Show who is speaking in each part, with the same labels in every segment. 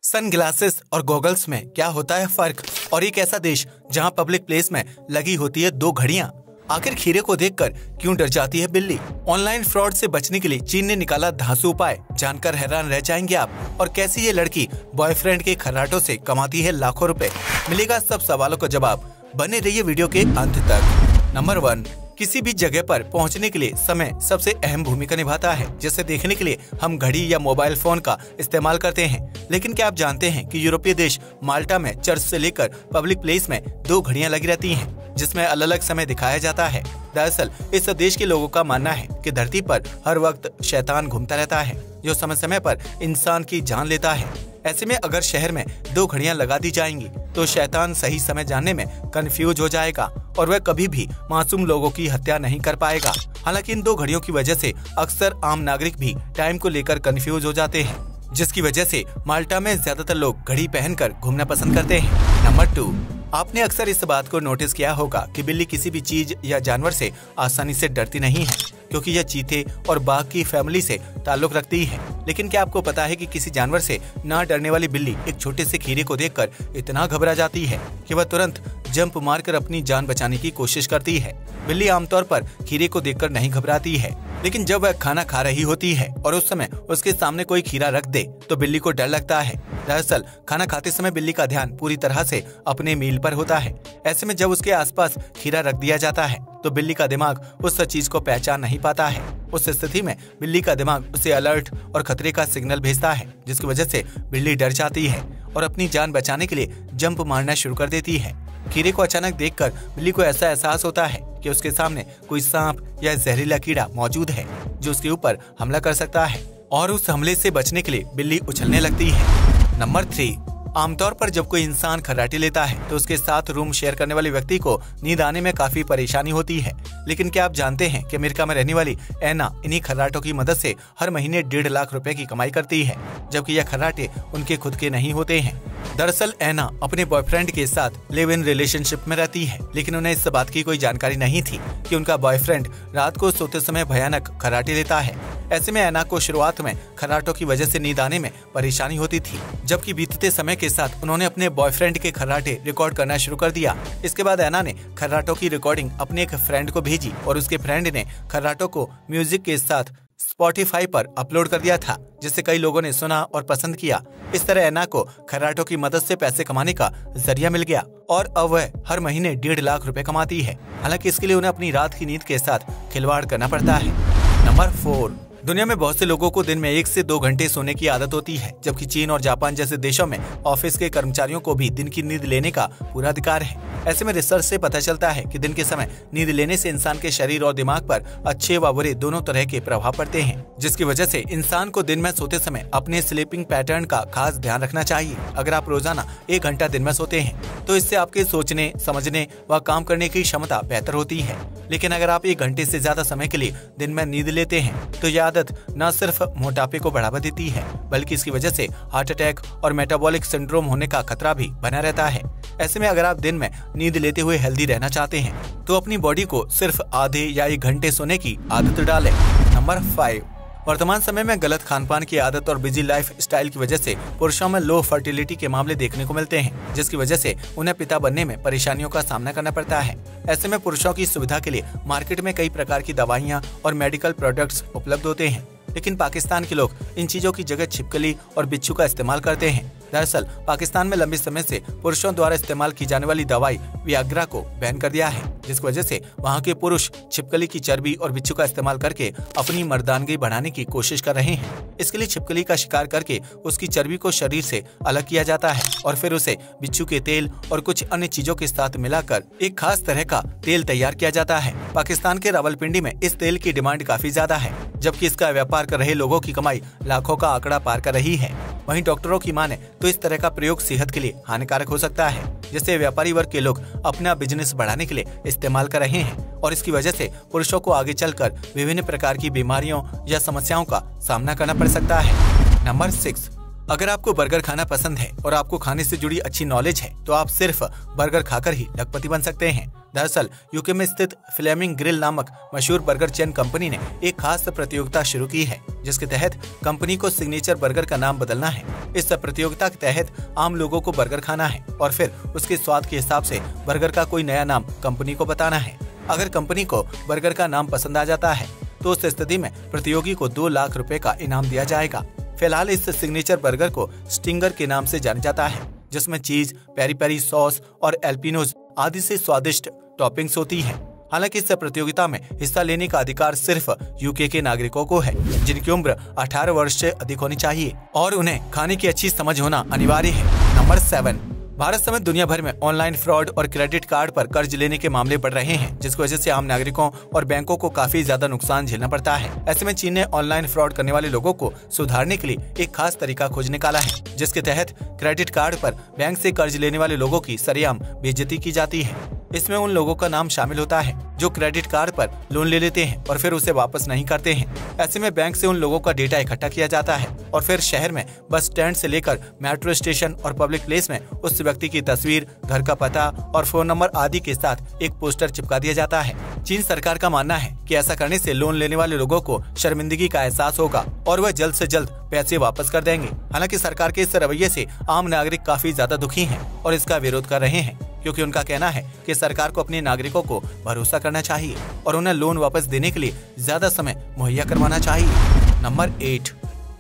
Speaker 1: Sunglasses और goggles में क्या होता है फर्क, और एक ऐसा देश जहां पब्लिक प्लेस में लगी होती है दो घड़ियां। आखिर खीरे को देखकर क्यों डर जाती है बिल्ली। ऑनलाइन फ्रॉड से बचने के लिए चीन ने निकाला धांसू उपाय, जानकर हैरान रह जाएंगे आप। और कैसी ये लड़की बॉयफ्रेंड के खर्राटों से कमाती है लाखों रुपए, मिलेगा सब सवालों का जवाब। बने रहिए वीडियो के अंत तक। नंबर 1, किसी भी जगह पर पहुंचने के लिए समय सबसे अहम भूमिका निभाता है। जिसे देखने के लिए हम घड़ी या मोबाइल फोन का इस्तेमाल करते हैं, लेकिन क्या आप जानते हैं कि यूरोपीय देश माल्टा में चर्च से लेकर पब्लिक प्लेस में दो घड़ियां लगी रहती हैं, जिसमें अलग अलग समय दिखाया जाता है। दरअसल इस देश के लोगों का मानना है कि धरती पर हर वक्त शैतान घूमता रहता है, जो समय समय पर इंसान की जान लेता है। ऐसे में अगर शहर में दो घड़ियां लगा दी जाएंगी तो शैतान सही समय जानने में कंफ्यूज हो जाएगा और वह कभी भी मासूम लोगों की हत्या नहीं कर पाएगा। हालांकि इन दो घड़ियों की वजह से अक्सर आम नागरिक भी टाइम को लेकर कंफ्यूज हो जाते हैं, जिसकी वजह से माल्टा में ज्यादातर लोग घड़ी पहनकर घूमना पसंद करते हैं। नंबर 2, आपने अक्सर इस बात को नोटिस किया होगा कि बिल्ली किसी भी चीज या जानवर से आसानी से डरती नहीं है, क्योंकि यह चीते और बाघ की फैमिली से ताल्लुक रखती है। लेकिन क्या आपको पता है कि किसी जानवर से ना डरने वाली बिल्ली एक छोटे से खीरे को देखकर इतना घबरा जाती है कि वह तुरंत जंप मारकर अपनी जान बचाने की कोशिश करती है। बिल्ली आमतौर पर खीरे को देखकर नहीं घबराती है, लेकिन जब वह खाना खा रही होती है और उस समय उसके सामने कोई खीरा रख दे तो बिल्ली को डर लगता है। दरअसल खाना खाते समय बिल्ली का ध्यान पूरी तरह से अपने मील पर होता है। ऐसे में जब उसके आसपास खीरा रख दिया जाता है तो बिल्ली का दिमाग उस चीज को पहचान नहीं पाता है। उस स्थिति में बिल्ली का दिमाग उसे अलर्ट और खतरे का सिग्नल भेजता है, जिसकी वजह से बिल्ली डर जाती है और अपनी जान बचाने के लिए जंप मारना शुरू कर देती है। खीरे को अचानक देखकर बिल्ली को ऐसा एहसास होता है कि उसके सामने कोई सांप या जहरीला कीड़ा मौजूद है जो उसके ऊपर हमला कर सकता है, और उस हमले से बचने के लिए बिल्ली उछलने लगती है। नंबर 3, आमतौर पर जब कोई इंसान खर्राटे लेता है तो उसके साथ रूम शेयर करने वाले व्यक्ति को नींद आने में काफी परेशानी होती है। लेकिन क्या आप जानते हैं कि अमेरिका में रहने वाली एना इन्हीं खर्राटों की मदद से हर महीने 1.5 लाख रुपए की कमाई करती है, जबकि यह खर्राटे उनके खुद के नहीं होते हैं। दरअसल एना अपने बॉयफ्रेंड के साथ लिव इन रिलेशनशिप में रहती है, लेकिन उन्हें इस बात की कोई जानकारी नहीं थी कि उनका बॉयफ्रेंड रात को सोते समय भयानक खर्राटे लेता है। ऐसे में एना को शुरुआत में खर्राटों की वजह से नींद आने में परेशानी होती थी, जबकि बीतते समय के साथ उन्होंने अपने बॉयफ्रेंड के खर्राटे रिकॉर्ड करना शुरू कर दिया। इसके बाद एना ने खर्राटों की रिकॉर्डिंग अपने एक फ्रेंड को भेजी और उसके फ्रेंड ने खर्राटों को म्यूजिक के साथ स्पॉटिफाई पर अपलोड कर दिया था, जिसे कई लोगों ने सुना और पसंद किया। इस तरह एना को खर्राटों की मदद से पैसे कमाने का जरिया मिल गया और अब वह हर महीने 1.5 लाख रुपए कमाती है। हालांकि इसके लिए उन्हें अपनी रात की नींद के साथ खिलवाड़ करना पड़ता है। नंबर 4, दुनिया में बहुत से लोगों को दिन में 1 से 2 घंटे सोने की आदत होती है, जबकि चीन और जापान जैसे देशों में ऑफिस के कर्मचारियों को भी दिन की नींद लेने का पूरा अधिकार है। ऐसे में रिसर्च से पता चलता है कि दिन के समय नींद लेने से इंसान के शरीर और दिमाग पर अच्छे व बुरे दोनों तरह के प्रभाव पड़ते हैं, जिसकी वजह से इंसान को दिन में सोते समय अपने स्लीपिंग पैटर्न का खास ध्यान रखना चाहिए। अगर आप रोजाना 1 घंटा दिन में सोते हैं तो इससे आपके सोचने, समझने व काम करने की क्षमता बेहतर होती है। लेकिन अगर आप 1 घंटे से ज्यादा समय के लिए दिन में नींद लेते हैं तो यह आदत न सिर्फ मोटापे को बढ़ावा देती है, बल्कि इसकी वजह से हार्ट अटैक और मेटाबॉलिक सिंड्रोम होने का खतरा भी बना रहता है। ऐसे में अगर आप दिन में नींद लेते हुए हेल्दी रहना चाहते हैं तो अपनी बॉडी को सिर्फ आधे या 1 घंटे सोने की आदत डालें। नंबर 5, वर्तमान समय में गलत खानपान की आदत और बिजी लाइफ स्टाइल की वजह से पुरुषों में लो फर्टिलिटी के मामले देखने को मिलते हैं, जिसकी वजह से उन्हें पिता बनने में परेशानियों का सामना करना पड़ता है। ऐसे में पुरुषों की सुविधा के लिए मार्केट में कई प्रकार की दवाइयां और मेडिकल प्रोडक्ट्स उपलब्ध होते हैं, लेकिन पाकिस्तान के लोग इन चीजों की जगह छिपकली और बिच्छू का इस्तेमाल करते हैं। दरअसल पाकिस्तान में लंबे समय से पुरुषों द्वारा इस्तेमाल की जाने वाली दवाई वियाग्रा को बैन कर दिया है, जिसकी वजह से वहां के पुरुष छिपकली की चर्बी और बिच्छू का इस्तेमाल करके अपनी मर्दानगी बढ़ाने की कोशिश कर रहे हैं। इसके लिए छिपकली का शिकार करके उसकी चर्बी को शरीर से अलग किया जाता है और फिर उसे बिच्छू के तेल और कुछ अन्य चीजों के साथ मिलाकर एक खास तरह का तेल तैयार किया जाता है। पाकिस्तान के रावलपिंडी में इस तेल की डिमांड काफी ज्यादा है, जबकि इसका व्यापार कर रहे लोगों की कमाई लाखों का आंकड़ा पार कर रही है। वहीं डॉक्टरों की माने तो इस तरह का प्रयोग सेहत के लिए हानिकारक हो सकता है, जिसे व्यापारी वर्ग के लोग अपना बिजनेस बढ़ाने के लिए इस्तेमाल कर रहे हैं, और इसकी वजह से पुरुषों को आगे चलकर विभिन्न प्रकार की बीमारियों या समस्याओं का सामना करना पड़ सकता है। नंबर 6, अगर आपको बर्गर खाना पसंद है और आपको खाने से जुड़ी अच्छी नॉलेज है तो आप सिर्फ बर्गर खाकर ही लखपति बन सकते हैं। दरअसल यूके में स्थित फ्लेमिंग ग्रिल नामक मशहूर बर्गर चेन कंपनी ने एक खास प्रतियोगिता शुरू की है, जिसके तहत कंपनी को सिग्नेचर बर्गर का नाम बदलना है। इस प्रतियोगिता के तहत आम लोगों को बर्गर खाना है और फिर उसके स्वाद के हिसाब से बर्गर का कोई नया नाम कंपनी को बताना है। अगर कंपनी को बर्गर का नाम पसंद आ जाता है तो उस स्थिति में प्रतियोगी को 2 लाख रुपए का इनाम दिया जाएगा। फिलहाल इस सिग्नेचर बर्गर को स्टिंगर के नाम से जाना जाता है, जिसमें चीज, पेरी पेरी सॉस और एल्पिनोज आदि से स्वादिष्ट टॉपिंग्स होती हैं। हालांकि इस प्रतियोगिता में हिस्सा लेने का अधिकार सिर्फ यूके के नागरिकों को है, जिनकी उम्र 18 वर्ष से अधिक होनी चाहिए और उन्हें खाने की अच्छी समझ होना अनिवार्य है। नंबर 7, भारत समेत दुनिया भर में ऑनलाइन फ्रॉड और क्रेडिट कार्ड पर कर्ज लेने के मामले बढ़ रहे हैं, जिसकी वजह से आम नागरिकों और बैंकों को काफी ज्यादा नुकसान झेलना पड़ता है। ऐसे में चीन ने ऑनलाइन फ्रॉड करने वाले लोगों को सुधारने के लिए एक खास तरीका खोज निकाला है, जिसके तहत क्रेडिट कार्ड पर बैंक से कर्ज लेने वाले लोगों की सरेआम बेइज्जती की जाती है। इसमें उन लोगों का नाम शामिल होता है जो क्रेडिट कार्ड पर लोन ले लेते हैं और फिर उसे वापस नहीं करते हैं। ऐसे में बैंक से उन लोगों का डेटा इकट्ठा किया जाता है और फिर शहर में बस स्टैंड से लेकर मेट्रो स्टेशन और पब्लिक प्लेस में उस व्यक्ति की तस्वीर, घर का पता और फोन नंबर आदि के साथ एक पोस्टर चिपका दिया जाता है। चीन सरकार का मानना है कि ऐसा करने से लोन लेने वाले लोगों को शर्मिंदगी का एहसास होगा और वह जल्द से जल्द पैसे वापस कर देंगे। हालांकि सरकार के इस रवैये से आम नागरिक काफी ज्यादा दुखी हैं और इसका विरोध कर रहे हैं, क्योंकि उनका कहना है कि सरकार को अपने नागरिकों को भरोसा करना चाहिए और उन्हें लोन वापस देने के लिए ज्यादा समय मुहैया करवाना चाहिए। नंबर 8,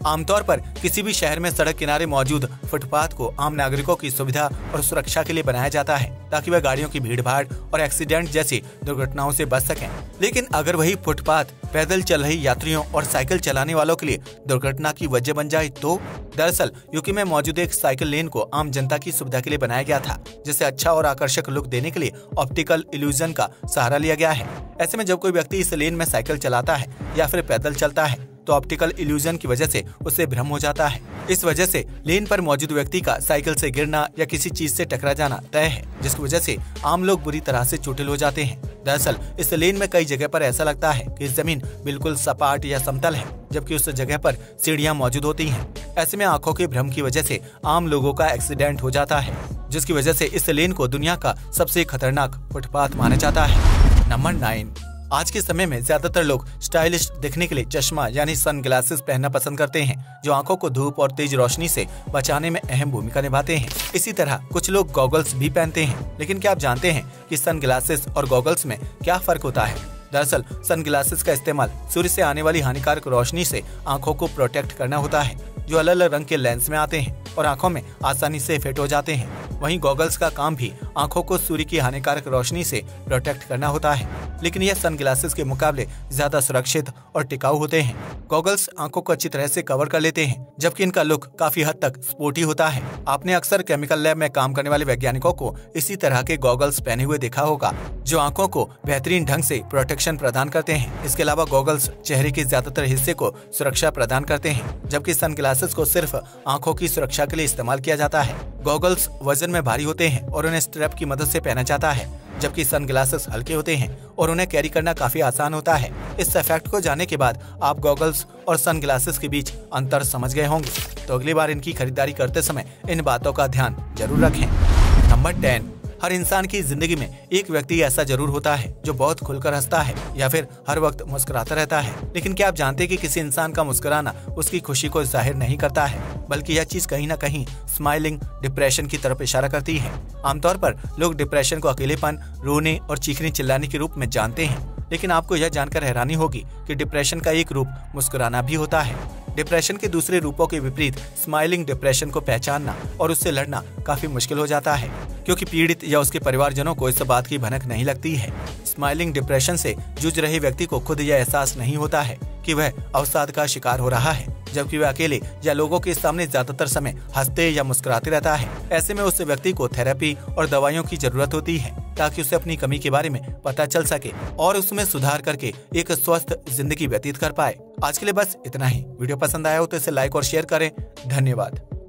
Speaker 1: आमतौर पर किसी भी शहर में सड़क किनारे मौजूद फुटपाथ को आम नागरिकों की सुविधा और सुरक्षा के लिए बनाया जाता है, ताकि वह गाड़ियों की भीड़भाड़ और एक्सीडेंट जैसी दुर्घटनाओं से बच सकें। लेकिन अगर वही फुटपाथ पैदल चल रहे यात्रियों और साइकिल चलाने वालों के लिए दुर्घटना की वजह बन जाए तो? दरअसल यूके में मौजूद एक साइकिल लेन को आम जनता की सुविधा के लिए बनाया गया था, जिसे अच्छा और आकर्षक लुक देने के लिए ऑप्टिकल इल्यूजन का सहारा लिया गया है। ऐसे में जब कोई व्यक्ति इस लेन में साइकिल चलाता है या फिर पैदल चलता है तो ऑप्टिकल इल्यूजन की वजह से उसे भ्रम हो जाता है। इस वजह से लेन पर मौजूद व्यक्ति का साइकिल से गिरना या किसी चीज से टकरा जाना तय है, जिसकी वजह से आम लोग बुरी तरह से चोटिल हो जाते हैं। दरअसल इस लेन में कई जगह पर ऐसा लगता है कि जमीन बिल्कुल सपाट या समतल है, जबकि उस जगह पर सीढ़ियां मौजूद होती हैं। ऐसे में आंखों के भ्रम की वजह से आम लोगों का एक्सीडेंट हो जाता है, जिसकी वजह से इस लेन को दुनिया का सबसे खतरनाक फुटपाथ माना जाता है। नंबर 9, आज के समय में ज्यादातर लोग स्टाइलिश दिखने के लिए चश्मा यानी सन ग्लासेस पहनना पसंद करते हैं, जो आंखों को धूप और तेज रोशनी से बचाने में अहम भूमिका निभाते हैं। इसी तरह कुछ लोग गॉगल्स भी पहनते हैं। लेकिन क्या आप जानते हैं कि सन ग्लासेस और गॉगल्स में क्या फर्क होता है? दरअसल सन ग्लासेस का इस्तेमाल सूर्य से आने वाली हानिकारक रोशनी से आंखों को प्रोटेक्ट करना होता है, जो अलग अलग रंग के लेंस में आते हैं और आंखों में आसानी से फिट हो जाते हैं। वहीं गॉगल्स का काम भी आंखों को सूर्य की हानिकारक रोशनी से प्रोटेक्ट करना होता है, लेकिन यह सन ग्लासेस के मुकाबले ज्यादा सुरक्षित और टिकाऊ होते हैं। गॉगल्स आंखों को अच्छी तरह से कवर कर लेते हैं, जबकि इनका लुक काफी हद तक स्पोर्टी होता है। आपने अक्सर केमिकल लैब में काम करने वाले वैज्ञानिकों को इसी तरह के गॉगल्स पहने हुए देखा होगा, जो आंखों को बेहतरीन ढंग से प्रोटेक्शन प्रदान करते हैं। इसके अलावा गॉगल्स चेहरे के ज्यादातर हिस्से को सुरक्षा प्रदान करते हैं, जबकि सन ग्लासेस को सिर्फ आंखों की सुरक्षा के लिए इस्तेमाल किया जाता है। गॉगल्स वजन में भारी होते हैं और उन्हें स्ट्रैप की मदद से पहना जाता है, जबकि सन ग्लासेस हल्के होते हैं और उन्हें कैरी करना काफी आसान होता है। इस इफेक्ट को जानने के बाद आप गॉगल्स और सन ग्लासेस के बीच अंतर समझ गए होंगे, तो अगली बार इनकी खरीदारी करते समय इन बातों का ध्यान जरूर रखें। नंबर 10, हर इंसान की जिंदगी में एक व्यक्ति ऐसा जरूर होता है जो बहुत खुलकर हंसता है या फिर हर वक्त मुस्कुराता रहता है। लेकिन क्या आप जानते हैं कि किसी इंसान का मुस्कुराना उसकी खुशी को जाहिर नहीं करता है, बल्कि यह चीज कहीं न कहीं स्माइलिंग डिप्रेशन की तरफ इशारा करती है। आमतौर पर लोग डिप्रेशन को अकेलेपन, रोने और चीखने चिल्लाने के रूप में जानते हैं, लेकिन आपको यह जानकर हैरानी होगी कि डिप्रेशन का एक रूप मुस्कुराना भी होता है। डिप्रेशन के दूसरे रूपों के विपरीत स्माइलिंग डिप्रेशन को पहचानना और उससे लड़ना काफी मुश्किल हो जाता है, क्योंकि पीड़ित या उसके परिवारजनों को इस बात की भनक नहीं लगती है। स्माइलिंग डिप्रेशन से जूझ रहे व्यक्ति को खुद यह एहसास नहीं होता है कि वह अवसाद का शिकार हो रहा है, जबकि वह अकेले या लोगों के सामने ज्यादातर समय हंसते या मुस्कुराते रहता है। ऐसे में उस व्यक्ति को थेरेपी और दवाइयों की जरूरत होती है, ताकि उसे अपनी कमी के बारे में पता चल सके और उसमें सुधार करके एक स्वस्थ जिंदगी व्यतीत कर पाए। आज के लिए बस इतना ही। वीडियो पसंद आया हो तो इसे लाइक और शेयर करें। धन्यवाद।